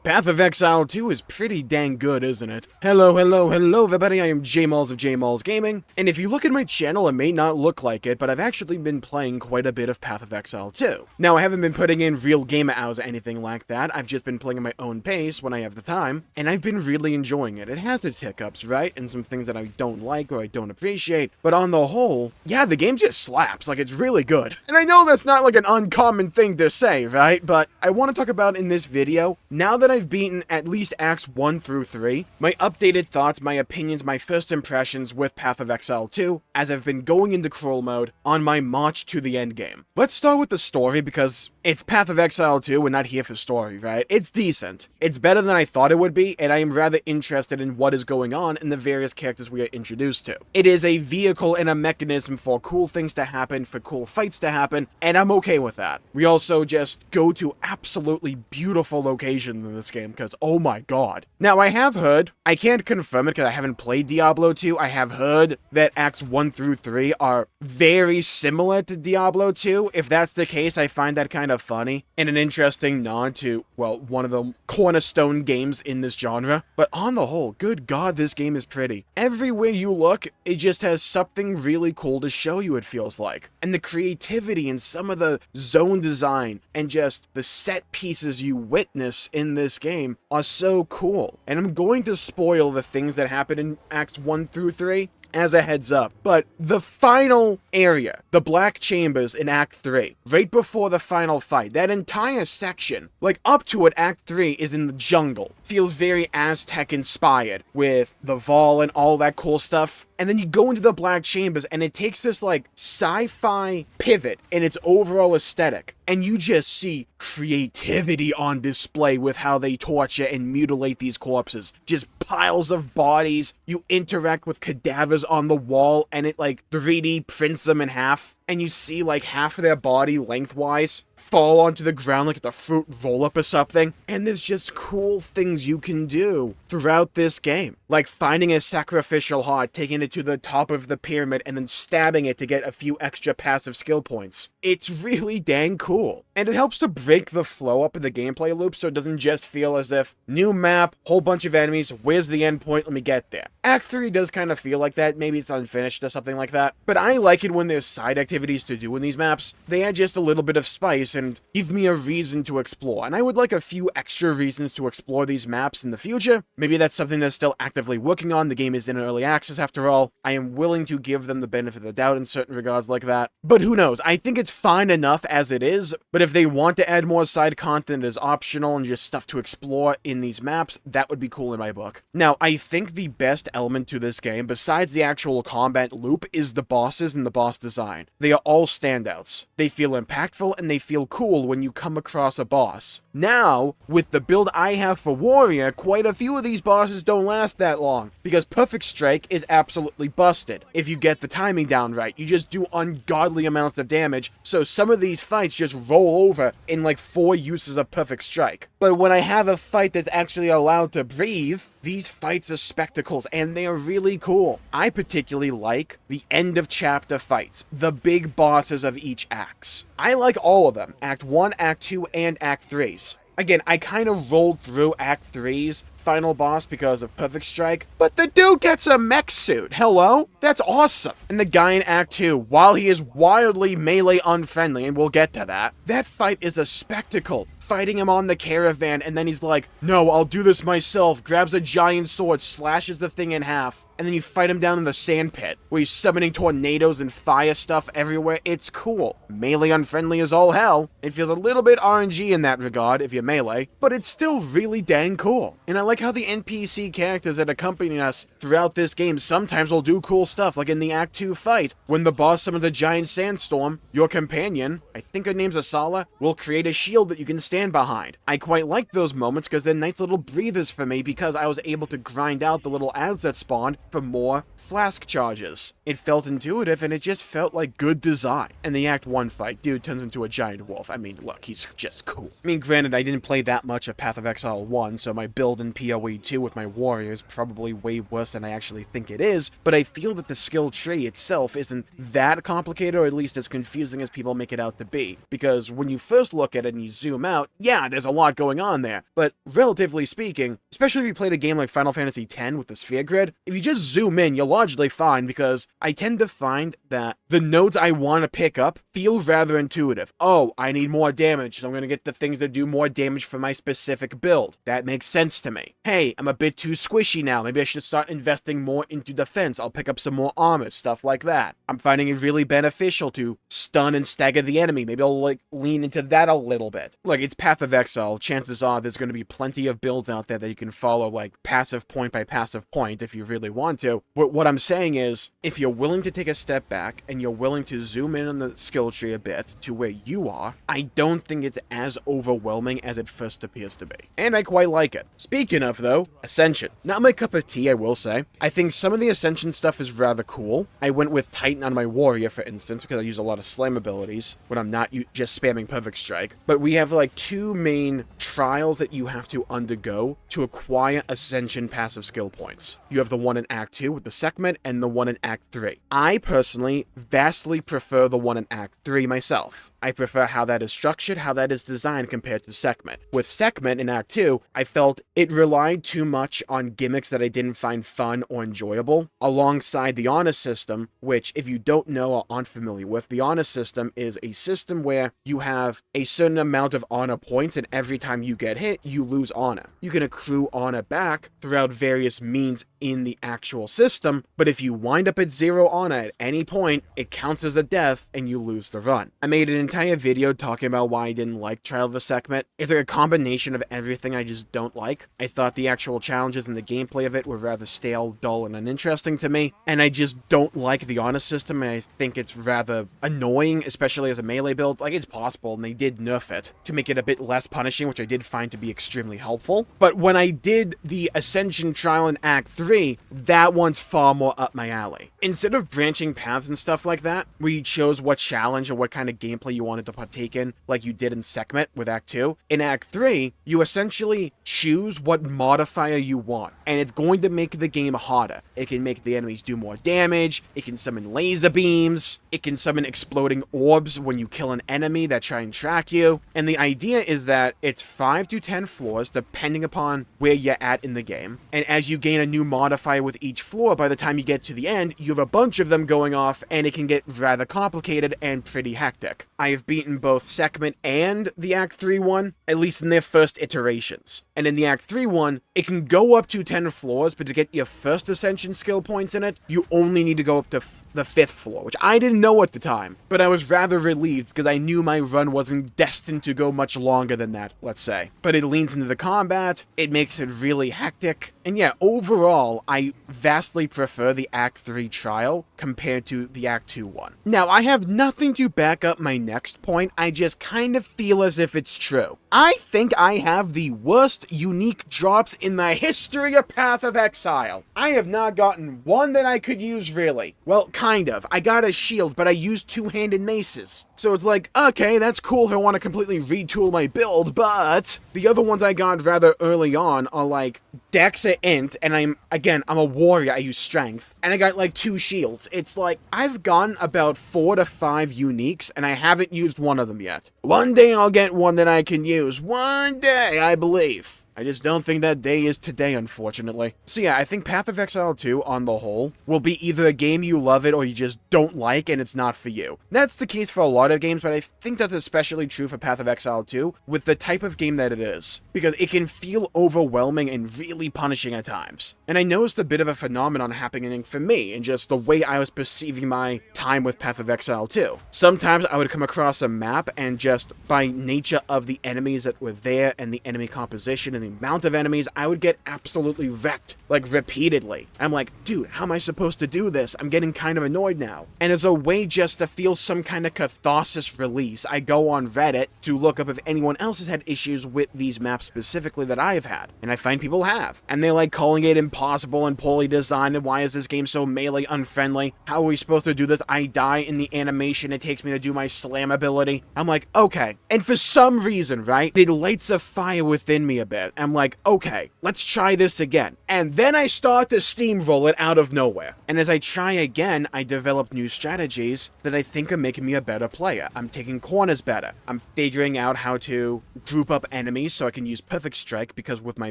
Path of Exile 2 is pretty dang good, isn't it? Hello everybody, I am Jmulls of Jmulls Gaming, and if you look at my channel, it may not look like it, but I've actually been playing quite a bit of Path of Exile 2. Now, I haven't been putting in real game hours or anything like that, I've just been playing at my own pace when I have the time, and I've been really enjoying it. It has its hiccups, right? And some things that I don't like or I don't appreciate, but on the whole, yeah, the game just slaps, like it's really good. And I know that's not like an uncommon thing to say, right? But I want to talk about in this video, now that I've beaten at least Acts 1 through 3, my updated thoughts, my opinions, my first impressions with Path of Exile 2, as I've been going into crawl mode on my march to the endgame. Let's start with the story because it's Path of Exile 2, we're not here for story, right? It's decent. It's better than I thought it would be, and I am rather interested in what is going on in the various characters we are introduced to. It is a vehicle and a mechanism for cool things to happen, for cool fights to happen, and I'm okay with that. We also just go to absolutely beautiful locations in this game, because oh my god. Now, I have heard, I can't confirm it because I haven't played Diablo 2, I have heard that Acts 1 through 3 are very similar to Diablo 2. If that's the case, I find that kind of funny, and an interesting nod to, well, one of the cornerstone games in this genre. But on the whole, good god, this game is pretty. Everywhere you look, it just has something really cool to show you, it feels like. And the creativity and some of the zone design and just the set pieces you witness in this game are so cool. And I'm going to spoil the things that happen in Acts 1 through 3 as a heads up, but the final area, the Black Chambers in Act 3, right before the final fight, that entire section, like up to it, Act 3 is in the jungle. Feels very Aztec inspired with the Vol and all that cool stuff. And then you go into the Black Chambers and it takes this like sci-fi pivot in its overall aesthetic. And you just see creativity on display with how they torture and mutilate these corpses. Just piles of bodies. You interact with cadavers on the wall and it like 3D prints them in half. And you see like half of their body lengthwise fall onto the ground like it's a fruit roll-up or something. And there's just cool things you can do throughout this game. Like finding a sacrificial heart, taking it to the top of the pyramid, and then stabbing it to get a few extra passive skill points. It's really dang cool. And it helps to break the flow up in the gameplay loop so it doesn't just feel as if, new map, whole bunch of enemies, where's the end point, let me get there. Act 3 does kind of feel like that, maybe it's unfinished or something like that. But I like it when there's side activities to do in these maps. They add just a little bit of spice and give me a reason to explore. And I would like a few extra reasons to explore these maps in the future. Maybe that's something they're still actively working on. The game is in early access after all. I am willing to give them the benefit of the doubt in certain regards like that. But who knows? I think it's fine enough as it is. But if they want to add more side content as optional and just stuff to explore in these maps, that would be cool in my book. Now, I think the best element to this game, besides the actual combat loop, is the bosses and the boss design. They are all standouts. They feel impactful and they feel cool when you come across a boss. Now, with the build I have for Warrior, quite a few of these bosses don't last that long, because Perfect Strike is absolutely busted. If you get the timing down right, you just do ungodly amounts of damage, so some of these fights just roll over in like 4 uses of Perfect Strike. But when I have a fight that's actually allowed to breathe, these fights are spectacles, and they are really cool. I particularly like the end of chapter fights, the big bosses of each acts. I like all of them, Act 1, Act 2, and Act 3's. Again, I kind of rolled through Act 3's final boss because of Perfect Strike, but the dude gets a mech suit, hello? That's awesome. And the guy in Act 2, while he is wildly melee unfriendly, and we'll get to that, that fight is a spectacle. Fighting him on the caravan, and then he's like, no, I'll do this myself, grabs a giant sword, slashes the thing in half, and then you fight him down in the sand pit, where he's summoning tornadoes and fire stuff everywhere. It's cool. Melee unfriendly as all hell. It feels a little bit RNG in that regard, if you're melee, but it's still really dang cool. And I like how the NPC characters that accompany us throughout this game sometimes will do cool stuff, like in the Act 2 fight, when the boss summons a giant sandstorm, your companion, I think her name's Asala, will create a shield that you can stand behind. I quite like those moments because they're nice little breathers for me because I was able to grind out the little ads that spawned for more flask charges. It felt intuitive, and it just felt like good design. And the Act 1 fight, dude turns into a giant wolf. I mean, look, he's just cool. I mean, granted, I didn't play that much of Path of Exile 1, so my build in PoE 2 with my warrior is probably way worse than I actually think it is, but I feel that the skill tree itself isn't that complicated, or at least as confusing as people make it out to be. Because when you first look at it and you zoom out, yeah, there's a lot going on there, but relatively speaking, especially if you played a game like Final Fantasy X with the sphere grid, if you just zoom in, you're largely fine, because I tend to find that the nodes I want to pick up feel rather intuitive. Oh, I need more damage, so I'm going to get the things that do more damage for my specific build. That makes sense to me. Hey, I'm a bit too squishy now, maybe I should start investing more into defense. I'll pick up some more armor, stuff like that. I'm finding it really beneficial to stun and stagger the enemy. Maybe I'll lean into that a little bit. Look, it's Path of Exile. Chances are there's going to be plenty of builds out there that you can follow, like passive point by passive point if you really want to. But what I'm saying is, if you're willing to take a step back and you're willing to zoom in on the skill tree a bit to where you are, I don't think it's as overwhelming as it first appears to be. And I quite like it. Speaking of, though, Ascension. Not my cup of tea, I will say. I think some of the Ascension stuff is rather cool. I went with Titan on my warrior, for instance, because I use a lot of slam abilities when I'm not just spamming Perfect Strike. But we have like two main trials that you have to undergo to acquire Ascension passive skill points. You have the one in Act 2 with the segment and the one in Act 3. I personally vastly prefer the one in Act 3 myself. I prefer how that is structured, how that is designed compared to segment. With segment in Act 2, I felt it relied too much on gimmicks that I didn't find fun or enjoyable, alongside the honor system, which if you don't know or aren't familiar with, the honor system is a system where you have a certain amount of honor points, and every time you get hit, you lose honor. You can accrue honor back throughout various means in the actual system, but if you wind up at 0 honor at any point, it counts as a death and you lose the run. I made an entire video talking about why I didn't like Trial of the Segment. It's like a combination of everything I just don't like. I thought the actual challenges and the gameplay of it were rather stale, dull, and uninteresting to me, and I just don't like the honor system, and I think it's rather annoying, especially as a melee build. Like, it's possible, and they did nerf it to make it a bit less punishing, which I did find to be extremely helpful. But when I did the Ascension trial in Act 3, that one's far more up my alley. Instead of branching paths and stuff like that, where you chose what challenge or what kind of gameplay you wanted to partake in, like you did in Segment with Act 2, in Act 3, you essentially choose what modifier you want, and it's going to make the game harder. It can make the enemies do more damage, it can summon laser beams, it can summon exploding orbs when you kill an enemy that try and track you, and the idea is that it's 5 to 10 floors depending upon where you're at in the game, and as you gain a new modifier with each floor, by the time you get to the end, you have a bunch of them going off, and it can get rather complicated and pretty hectic. I have beaten both Segment and the Act 3 one, at least in their first iterations. And in the Act 3 one, it can go up to 10 floors, but to get your first Ascension skill points in it, you only need to go up to the 5th floor, which I didn't know at the time, but I was rather relieved because I knew my run wasn't destined to go much longer than that, let's say. But it leans into the combat, it makes it really hectic, and yeah, overall, I vastly prefer the Act 3 trial compared to the Act 2 one. Now, I have nothing to back up my next point, I just kind of feel as if it's true. I think I have the worst unique drops in the history of Path of Exile. I have not gotten one that I could use, really. Well, kind of. I got a shield, but I used two-handed maces. So it's like, okay, that's cool if I want to completely retool my build, but the other ones I got rather early on are like Dex at Int, and I'm a warrior, I use Strength, and I got like 2 shields. It's like, I've gotten about 4 to 5 uniques, and I haven't used one of them yet. One day I'll get one that I can use. One day, I believe. I just don't think that day is today, unfortunately. So yeah, I think Path of Exile 2, on the whole, will be either a game you love it or you just don't like and it's not for you. That's the case for a lot of games, but I think that's especially true for Path of Exile 2, with the type of game that it is, because it can feel overwhelming and really punishing at times. And I noticed a bit of a phenomenon happening for me, in just the way I was perceiving my time with Path of Exile 2. Sometimes I would come across a map, and just by nature of the enemies that were there, and the enemy composition, and the the amount of enemies, I would get absolutely wrecked, like repeatedly. I'm like, dude, how am I supposed to do this? I'm getting kind of annoyed now. And as a way just to feel some kind of catharsis release, I go on Reddit to look up if anyone else has had issues with these maps specifically that I have had. And I find people have. And they like calling it impossible and poorly designed, and why is this game so melee unfriendly? How are we supposed to do this? I die in the animation it takes me to do my slam ability. I'm like, okay. And for some reason, right, it lights a fire within me a bit. I'm like, okay, let's try this again. And then I start to steamroll it out of nowhere. And as I try again, I develop new strategies that I think are making me a better player. I'm taking corners better. I'm figuring out how to group up enemies so I can use Perfect Strike, because with my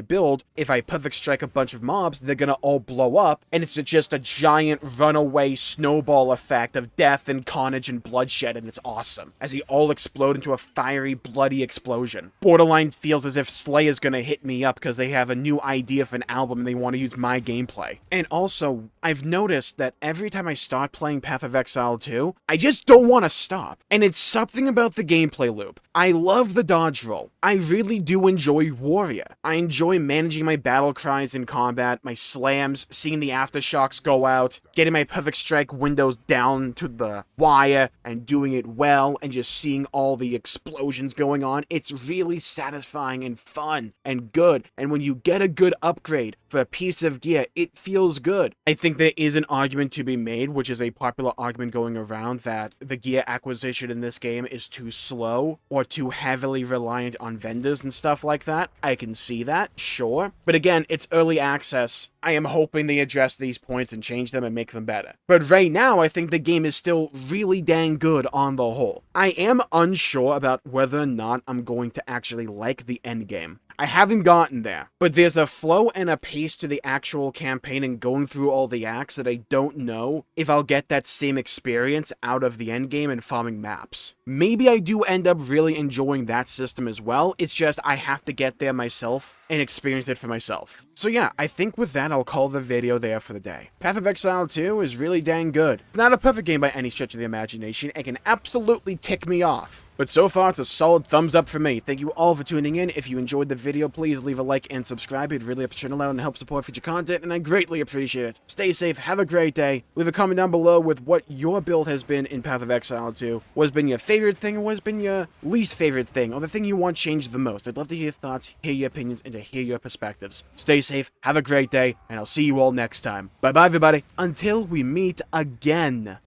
build, if I Perfect Strike a bunch of mobs, they're gonna all blow up, and it's just a giant runaway snowball effect of death and carnage and bloodshed, and it's awesome. As they all explode into a fiery, bloody explosion. Borderline feels as if Slayer's gonna hit me up because they have a new idea for an album and they want to use my gameplay. And also, I've noticed that every time I start playing Path of Exile 2, I just don't want to stop. And it's something about the gameplay loop. I love the dodge roll. I really do enjoy Warrior. I enjoy managing my battle cries in combat, my slams, seeing the aftershocks go out, getting my Perfect Strike windows down to the wire and doing it well, and just seeing all the explosions going on. It's really satisfying and fun and good. And when you get a good upgrade for a piece of gear, it feels good. I think there is an argument to be made, which is a popular argument going around, that the gear acquisition in this game is too slow or too heavily reliant on vendors and stuff like that. I can see that, sure. But again, it's early access. I am hoping they address these points and change them and make them better. But right now, I think the game is still really dang good on the whole. I am unsure about whether or not I'm going to actually like the endgame. I haven't gotten there, but there's a flow and a pace to the actual campaign and going through all the acts that I don't know if I'll get that same experience out of the endgame and farming maps. Maybe I do end up really enjoying that system as well, it's just I have to get there myself and experience it for myself. So yeah, I think with that I'll call the video there for the day. Path of Exile 2 is really dang good. It's not a perfect game by any stretch of the imagination, it can absolutely tick me off. But so far, it's a solid thumbs up for me. Thank you all for tuning in. If you enjoyed the video, please leave a like and subscribe. It really helps the channel out and helps support future content, and I greatly appreciate it. Stay safe, have a great day. Leave a comment down below with what your build has been in Path of Exile 2. What's been your favorite thing, or what's been your least favorite thing, or the thing you want changed the most. I'd love to hear your thoughts, hear your opinions, and to hear your perspectives. Stay safe, have a great day, and I'll see you all next time. Bye-bye, everybody. Until we meet again.